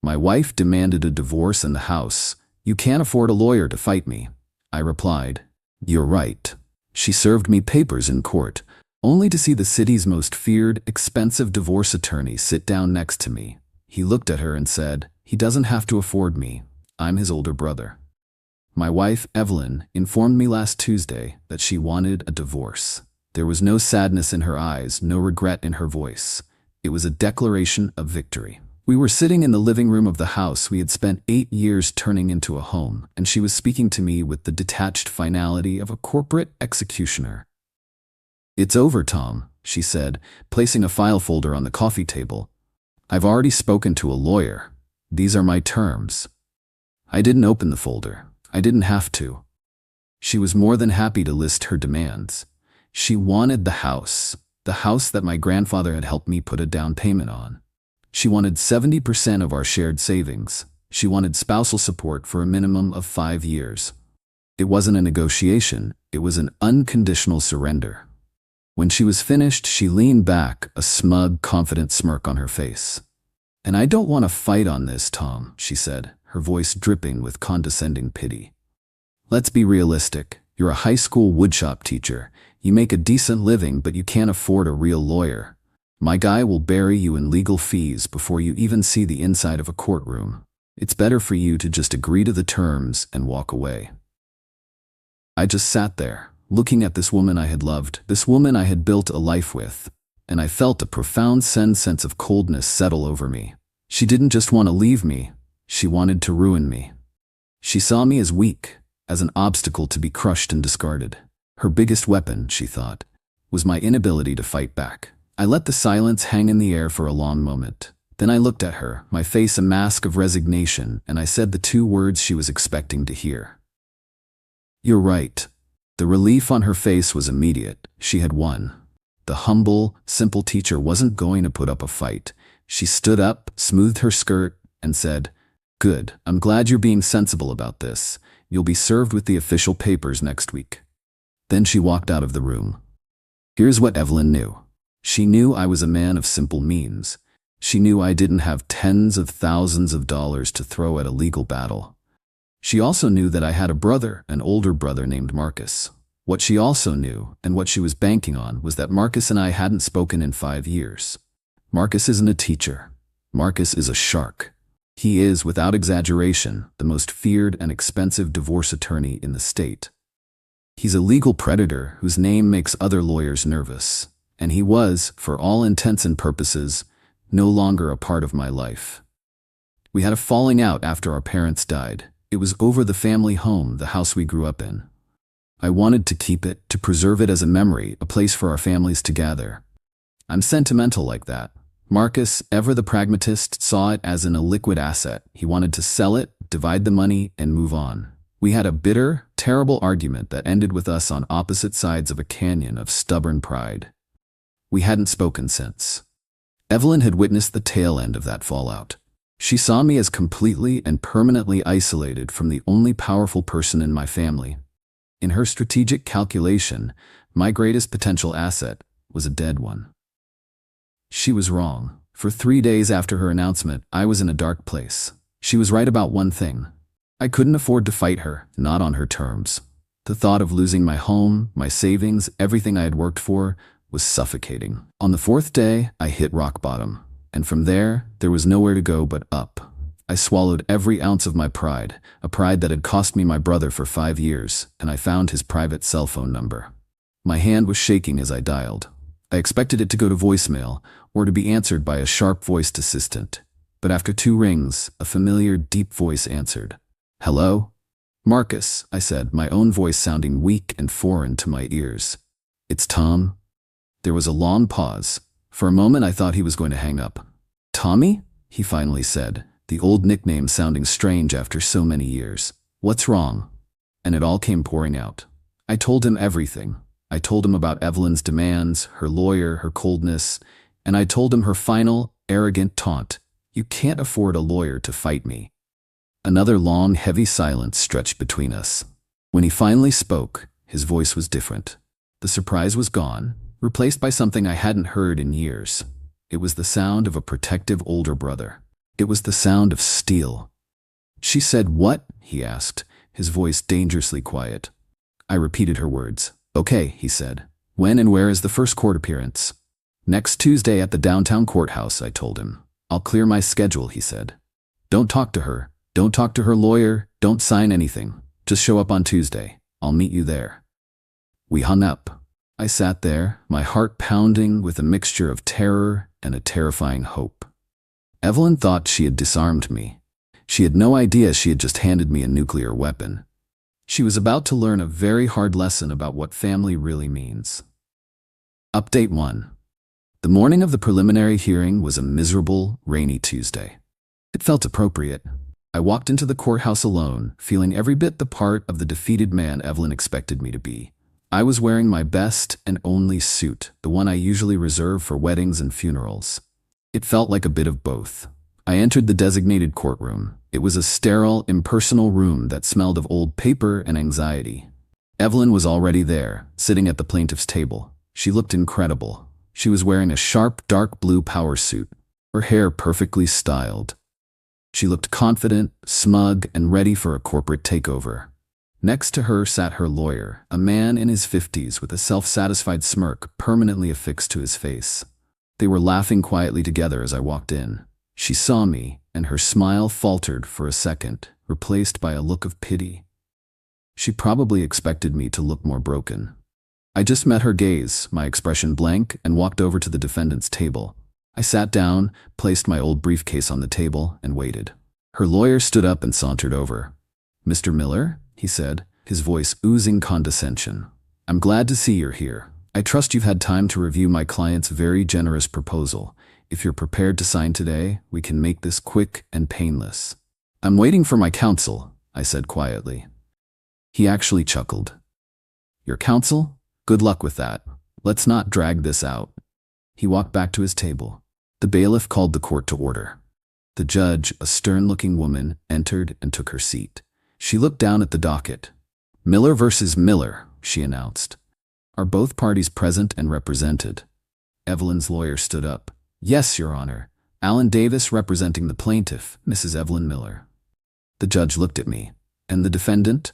My wife demanded a divorce in the house. You can't afford a lawyer to fight me. I replied, You're right. She served me papers in court, only to see the city's most feared, expensive divorce attorney sit down next to me. He looked at her and said, He doesn't have to afford me. I'm his older brother. My wife, Evelyn, informed me last Tuesday that she wanted a divorce. There was no sadness in her eyes, no regret in her voice. It was a declaration of victory. We were sitting in the living room of the house we had spent 8 years turning into a home, and she was speaking to me with the detached finality of a corporate executioner. It's over, Tom, she said, placing a file folder on the coffee table. I've already spoken to a lawyer. These are my terms. I didn't open the folder. I didn't have to. She was more than happy to list her demands. She wanted the house that my grandfather had helped me put a down payment on. She wanted 70% of our shared savings. She wanted spousal support for a minimum of 5 years. It wasn't a negotiation, it was an unconditional surrender. When she was finished, she leaned back, a smug, confident smirk on her face. And I don't want to fight on this, Tom, she said, her voice dripping with condescending pity. Let's be realistic. You're a high school woodshop teacher. You make a decent living, but you can't afford a real lawyer. My guy will bury you in legal fees before you even see the inside of a courtroom. It's better for you to just agree to the terms and walk away. I just sat there, looking at this woman I had loved, this woman I had built a life with, and I felt a profound sense of coldness settle over me. She didn't just want to leave me, she wanted to ruin me. She saw me as weak, as an obstacle to be crushed and discarded. Her biggest weapon, she thought, was my inability to fight back. I let the silence hang in the air for a long moment. Then I looked at her, my face a mask of resignation, and I said the 2 words she was expecting to hear. You're right. The relief on her face was immediate. She had won. The humble, simple teacher wasn't going to put up a fight. She stood up, smoothed her skirt, and said, Good, I'm glad you're being sensible about this. You'll be served with the official papers next week. Then she walked out of the room. Here's what Evelyn knew. She knew I was a man of simple means. She knew I didn't have tens of thousands of dollars to throw at a legal battle. She also knew that I had a brother, an older brother named Marcus. What she also knew, and what she was banking on, was that Marcus and I hadn't spoken in 5 years. Marcus isn't a teacher. Marcus is a shark. He is, without exaggeration, the most feared and expensive divorce attorney in the state. He's a legal predator whose name makes other lawyers nervous. And he was, for all intents and purposes, no longer a part of my life. We had a falling out after our parents died. It was over the family home, the house we grew up in. I wanted to keep it, to preserve it as a memory, a place for our families to gather. I'm sentimental like that. Marcus, ever the pragmatist, saw it as an illiquid asset. He wanted to sell it, divide the money, and move on. We had a bitter, terrible argument that ended with us on opposite sides of a canyon of stubborn pride. We hadn't spoken since. Evelyn had witnessed the tail end of that fallout. She saw me as completely and permanently isolated from the only powerful person in my family. In her strategic calculation, my greatest potential asset was a dead one. She was wrong. For 3 days after her announcement, I was in a dark place. She was right about one thing. I couldn't afford to fight her, not on her terms. The thought of losing my home, my savings, everything I had worked for, was suffocating. On the 4th day, I hit rock bottom, and from there was nowhere to go but up. I swallowed every ounce of my pride, a pride that had cost me my brother for 5 years, and I found his private cell phone number. My hand was shaking as I dialed. I expected it to go to voicemail, or to be answered by a sharp-voiced assistant. But after 2 rings, a familiar, deep voice answered. Hello? Marcus, I said, my own voice sounding weak and foreign to my ears. It's Tom. There was a long pause. For a moment I thought he was going to hang up. Tommy? He finally said, the old nickname sounding strange after so many years. What's wrong? And it all came pouring out. I told him everything. I told him about Evelyn's demands, her lawyer, her coldness, and I told him her final, arrogant taunt. You can't afford a lawyer to fight me. Another long, heavy silence stretched between us. When he finally spoke, his voice was different. The surprise was gone, replaced by something I hadn't heard in years. It was the sound of a protective older brother. It was the sound of steel. She said, "What?" he asked, his voice dangerously quiet. I repeated her words. "Okay," he said. "When and where is the first court appearance?" "Next Tuesday at the downtown courthouse," I told him. "I'll clear my schedule," he said. "Don't talk to her. Don't talk to her lawyer. Don't sign anything. Just show up on Tuesday. I'll meet you there." We hung up. I sat there, my heart pounding with a mixture of terror and a terrifying hope. Evelyn thought she had disarmed me. She had no idea she had just handed me a nuclear weapon. She was about to learn a very hard lesson about what family really means. Update 1. The morning of the preliminary hearing was a miserable, rainy Tuesday. It felt appropriate. I walked into the courthouse alone, feeling every bit the part of the defeated man Evelyn expected me to be. I was wearing my best and only suit, the one I usually reserve for weddings and funerals. It felt like a bit of both. I entered the designated courtroom. It was a sterile, impersonal room that smelled of old paper and anxiety. Evelyn was already there, sitting at the plaintiff's table. She looked incredible. She was wearing a sharp, dark blue power suit, her hair perfectly styled. She looked confident, smug, and ready for a corporate takeover. Next to her sat her lawyer, a man in his 50s with a self-satisfied smirk permanently affixed to his face. They were laughing quietly together as I walked in. She saw me, and her smile faltered for a second, replaced by a look of pity. She probably expected me to look more broken. I just met her gaze, my expression blank, and walked over to the defendant's table. I sat down, placed my old briefcase on the table, and waited. Her lawyer stood up and sauntered over. "Mr. Miller?" he said, his voice oozing condescension. "I'm glad to see you're here. I trust you've had time to review my client's very generous proposal. If you're prepared to sign today, we can make this quick and painless." "I'm waiting for my counsel," I said quietly. He actually chuckled. "Your counsel? Good luck with that. Let's not drag this out." He walked back to his table. The bailiff called the court to order. The judge, a stern-looking woman, entered and took her seat. She looked down at the docket. "Miller versus Miller," she announced. "Are both parties present and represented?" Evelyn's lawyer stood up. "Yes, Your Honor. Alan Davis representing the plaintiff, Mrs. Evelyn Miller." The judge looked at me. "And the defendant?"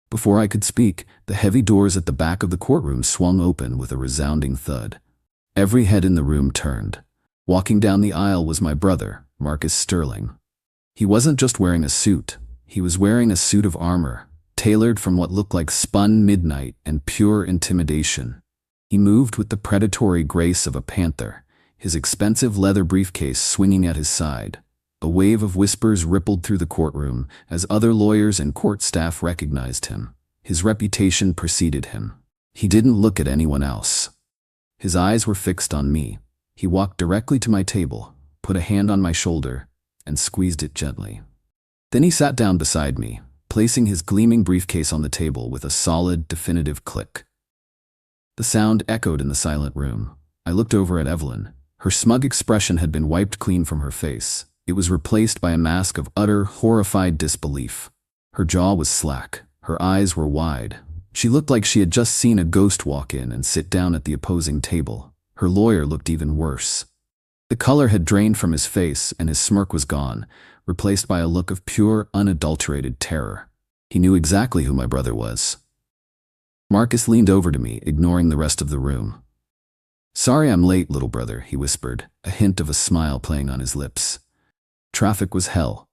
Before I could speak, the heavy doors at the back of the courtroom swung open with a resounding thud. Every head in the room turned. Walking down the aisle was my brother, Marcus Sterling. He wasn't just wearing a suit. He was wearing a suit of armor, tailored from what looked like spun midnight and pure intimidation. He moved with the predatory grace of a panther, his expensive leather briefcase swinging at his side. A wave of whispers rippled through the courtroom as other lawyers and court staff recognized him. His reputation preceded him. He didn't look at anyone else. His eyes were fixed on me. He walked directly to my table, put a hand on my shoulder, and squeezed it gently. Then he sat down beside me, placing his gleaming briefcase on the table with a solid, definitive click. The sound echoed in the silent room. I looked over at Evelyn. Her smug expression had been wiped clean from her face. It was replaced by a mask of utter, horrified disbelief. Her jaw was slack. Her eyes were wide. She looked like she had just seen a ghost walk in and sit down at the opposing table. Her lawyer looked even worse. The color had drained from his face and his smirk was gone, replaced by a look of pure, unadulterated terror. He knew exactly who my brother was. Marcus leaned over to me, ignoring the rest of the room. "Sorry I'm late, little brother," he whispered, a hint of a smile playing on his lips. "Traffic was hell."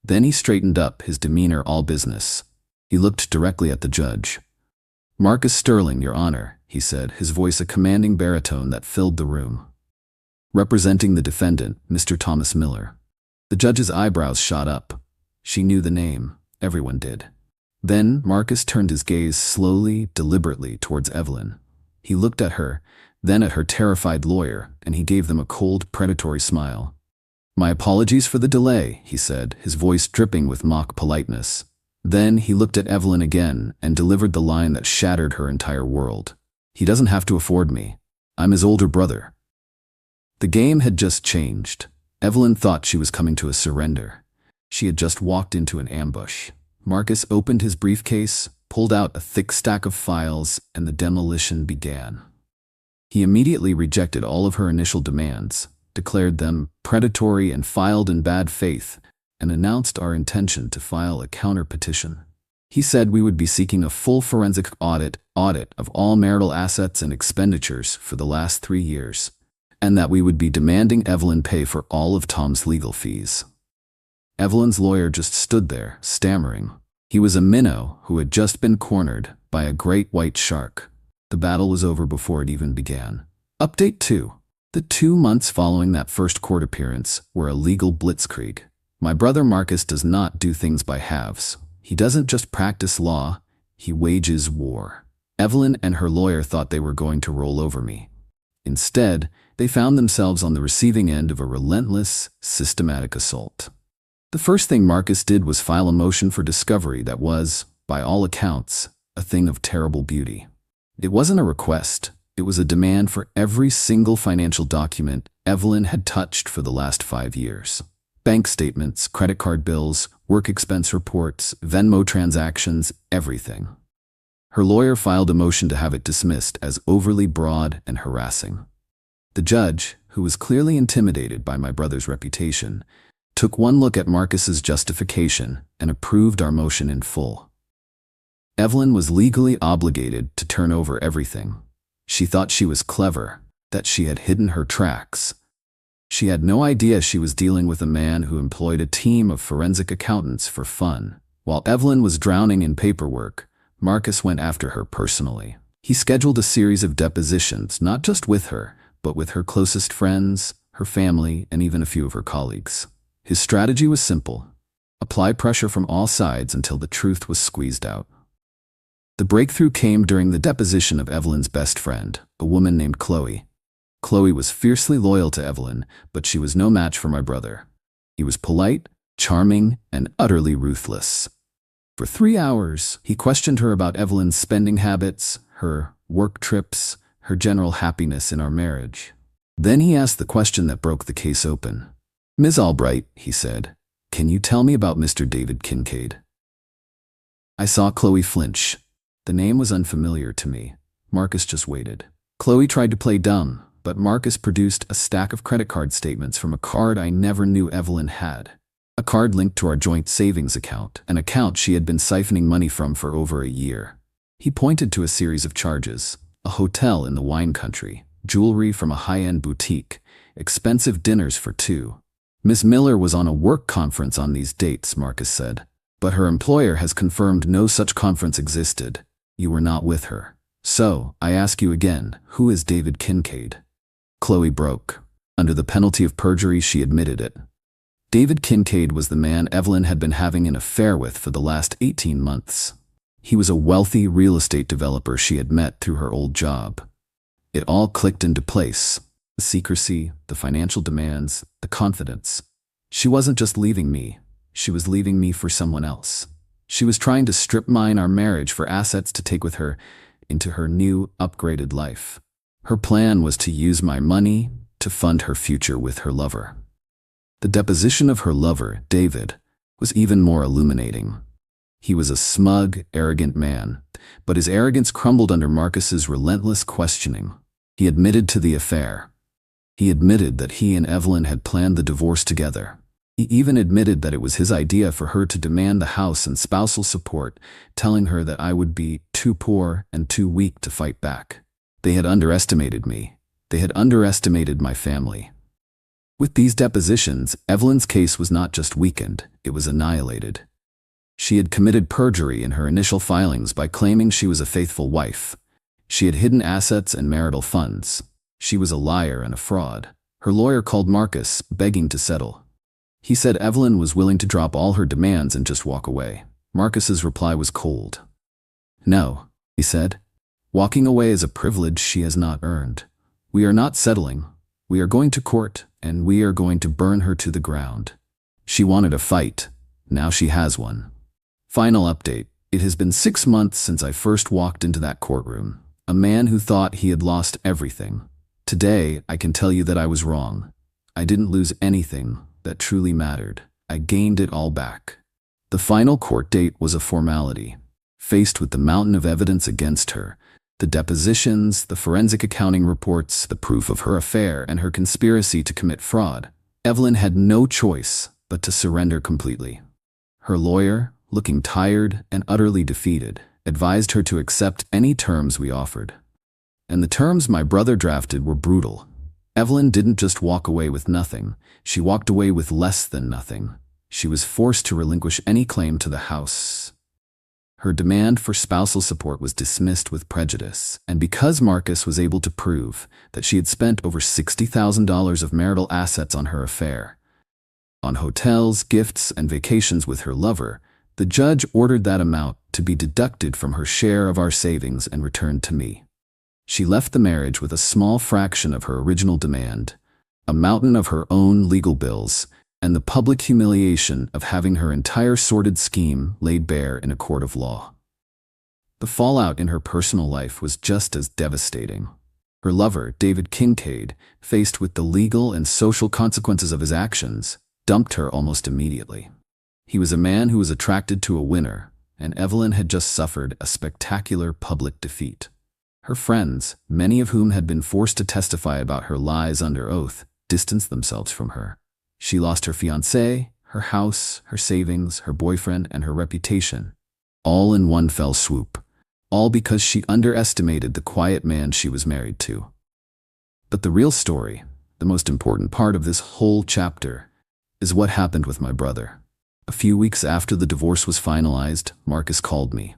Then he straightened up, his demeanor all business. He looked directly at the judge. "Marcus Sterling, Your Honor," he said, his voice a commanding baritone that filled the room. "Representing the defendant, Mr. Thomas Miller." The judge's eyebrows shot up. She knew the name. Everyone did. Then Marcus turned his gaze slowly, deliberately towards Evelyn. He looked at her, then at her terrified lawyer, and he gave them a cold, predatory smile. "My apologies for the delay," he said, his voice dripping with mock politeness. Then he looked at Evelyn again and delivered the line that shattered her entire world. "He doesn't have to afford me. I'm his older brother." The game had just changed. Evelyn thought she was coming to a surrender. She had just walked into an ambush. Marcus opened his briefcase, pulled out a thick stack of files, and the demolition began. He immediately rejected all of her initial demands. declared them predatory and filed in bad faith, and announced our intention to file a counter-petition. He said we would be seeking a full forensic audit of all marital assets and expenditures for the last 3 years, and that we would be demanding Evelyn pay for all of Tom's legal fees. Evelyn's lawyer just stood there, stammering. He was a minnow who had just been cornered by a great white shark. The battle was over before it even began. Update 2. The 2 months following that first court appearance were a legal blitzkrieg. My brother Marcus does not do things by halves. He doesn't just practice law, he wages war. Evelyn and her lawyer thought they were going to roll over me. Instead, they found themselves on the receiving end of a relentless, systematic assault. The first thing Marcus did was file a motion for discovery that was, by all accounts, a thing of terrible beauty. It wasn't a request, it was a demand for every single financial document Evelyn had touched for the last 5 years. Bank statements, credit card bills, work expense reports, Venmo transactions, everything. Her lawyer filed a motion to have it dismissed as overly broad and harassing. The judge, who was clearly intimidated by my brother's reputation, took one look at Marcus's justification and approved our motion in full. Evelyn was legally obligated to turn over everything. She thought she was clever, that she had hidden her tracks. She had no idea she was dealing with a man who employed a team of forensic accountants for fun. While Evelyn was drowning in paperwork, Marcus went after her personally. He scheduled a series of depositions, not just with her, but with her closest friends, her family, and even a few of her colleagues. His strategy was simple: apply pressure from all sides until the truth was squeezed out. The breakthrough came during the deposition of Evelyn's best friend, a woman named Chloe. Chloe was fiercely loyal to Evelyn, but she was no match for my brother. He was polite, charming, and utterly ruthless. For 3 hours, he questioned her about Evelyn's spending habits, her work trips, her general happiness in our marriage. Then he asked the question that broke the case open. "Ms. Albright," he said, "can you tell me about Mr. David Kincaid?" I saw Chloe flinch. The name was unfamiliar to me. Marcus just waited. Chloe tried to play dumb, but Marcus produced a stack of credit card statements from a card I never knew Evelyn had. A card linked to our joint savings account, an account she had been siphoning money from for over a year. He pointed to a series of charges: a hotel in the wine country, jewelry from a high-end boutique, expensive dinners for 2. Miss Miller was on a work conference on these dates, Marcus said, but her employer has confirmed no such conference existed. You were not with her. So, I ask you again, who is David Kincaid? Chloe broke. Under the penalty of perjury, she admitted it. David Kincaid was the man Evelyn had been having an affair with for the last 18 months. He was a wealthy real estate developer she had met through her old job. It all clicked into place. The secrecy, the financial demands, the confidence. She wasn't just leaving me. She was leaving me for someone else. She was trying to strip mine our marriage for assets to take with her into her new, upgraded life. Her plan was to use my money to fund her future with her lover. The deposition of her lover, David, was even more illuminating. He was a smug, arrogant man, but his arrogance crumbled under Marcus's relentless questioning. He admitted to the affair. He admitted that he and Evelyn had planned the divorce together. He even admitted that it was his idea for her to demand the house and spousal support, telling her that I would be too poor and too weak to fight back. They had underestimated me. They had underestimated my family. With these depositions, Evelyn's case was not just weakened, it was annihilated. She had committed perjury in her initial filings by claiming she was a faithful wife. She had hidden assets and marital funds. She was a liar and a fraud. Her lawyer called Marcus, begging to settle. He said Evelyn was willing to drop all her demands and just walk away. Marcus's reply was cold. "No," he said. "Walking away is a privilege she has not earned. We are not settling. We are going to court, and we are going to burn her to the ground." She wanted a fight. Now she has one. Final update. It has been 6 months since I first walked into that courtroom. A man who thought he had lost everything. Today, I can tell you that I was wrong. I didn't lose anything that truly mattered. I gained it all back. The final court date was a formality. Faced with the mountain of evidence against her, The depositions, the forensic accounting reports, the proof of her affair and her conspiracy to commit fraud. Evelyn had no choice but to surrender completely. Her lawyer, looking tired and utterly defeated, advised her to accept any terms we offered. And the terms my brother drafted were brutal. Evelyn didn't just walk away with nothing, she walked away with less than nothing. She was forced to relinquish any claim to the house. Her demand for spousal support was dismissed with prejudice, and because Marcus was able to prove that she had spent over $60,000 of marital assets on her affair, on hotels, gifts, and vacations with her lover, the judge ordered that amount to be deducted from her share of our savings and returned to me. She left the marriage with a small fraction of her original demand, a mountain of her own legal bills, and the public humiliation of having her entire sordid scheme laid bare in a court of law. The fallout in her personal life was just as devastating. Her lover, David Kincaid, faced with the legal and social consequences of his actions, dumped her almost immediately. He was a man who was attracted to a winner, and Evelyn had just suffered a spectacular public defeat. Her friends, many of whom had been forced to testify about her lies under oath, distanced themselves from her. She lost her fiancé, her house, her savings, her boyfriend, and her reputation, all in one fell swoop, all because she underestimated the quiet man she was married to. But the real story, the most important part of this whole chapter, is what happened with my brother. A few weeks after the divorce was finalized, Marcus called me.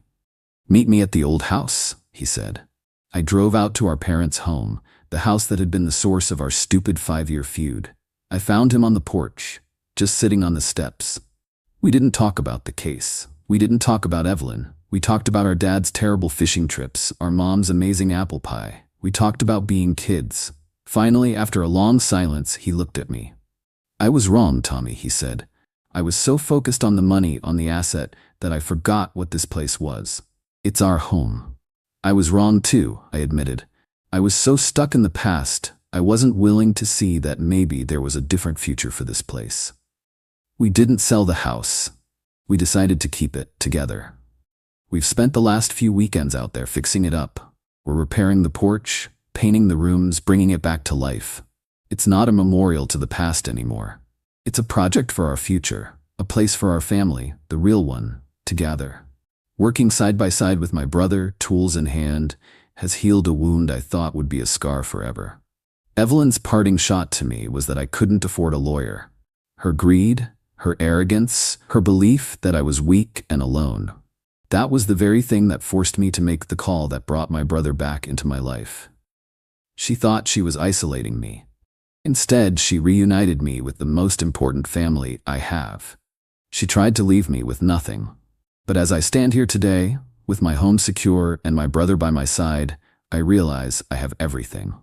"Meet me at the old house," he said. I drove out to our parents' home, the house that had been the source of our stupid 5-year feud. I found him on the porch, just sitting on the steps. We didn't talk about the case. We didn't talk about Evelyn. We talked about our dad's terrible fishing trips, our mom's amazing apple pie. We talked about being kids. Finally, after a long silence, he looked at me. "I was wrong, Tommy," he said. "I was so focused on the money, on the asset, that I forgot what this place was. It's our home." "I was wrong too," I admitted. "I was so stuck in the past, I wasn't willing to see that maybe there was a different future for this place." We didn't sell the house. We decided to keep it together. We've spent the last few weekends out there fixing it up. We're repairing the porch, painting the rooms, bringing it back to life. It's not a memorial to the past anymore. It's a project for our future, a place for our family, the real one, together. Working side by side with my brother, tools in hand, has healed a wound I thought would be a scar forever. Evelyn's parting shot to me was that I couldn't afford a lawyer. Her greed, her arrogance, her belief that I was weak and alone. That was the very thing that forced me to make the call that brought my brother back into my life. She thought she was isolating me. Instead, she reunited me with the most important family I have. She tried to leave me with nothing. But as I stand here today, with my home secure and my brother by my side, I realize I have everything.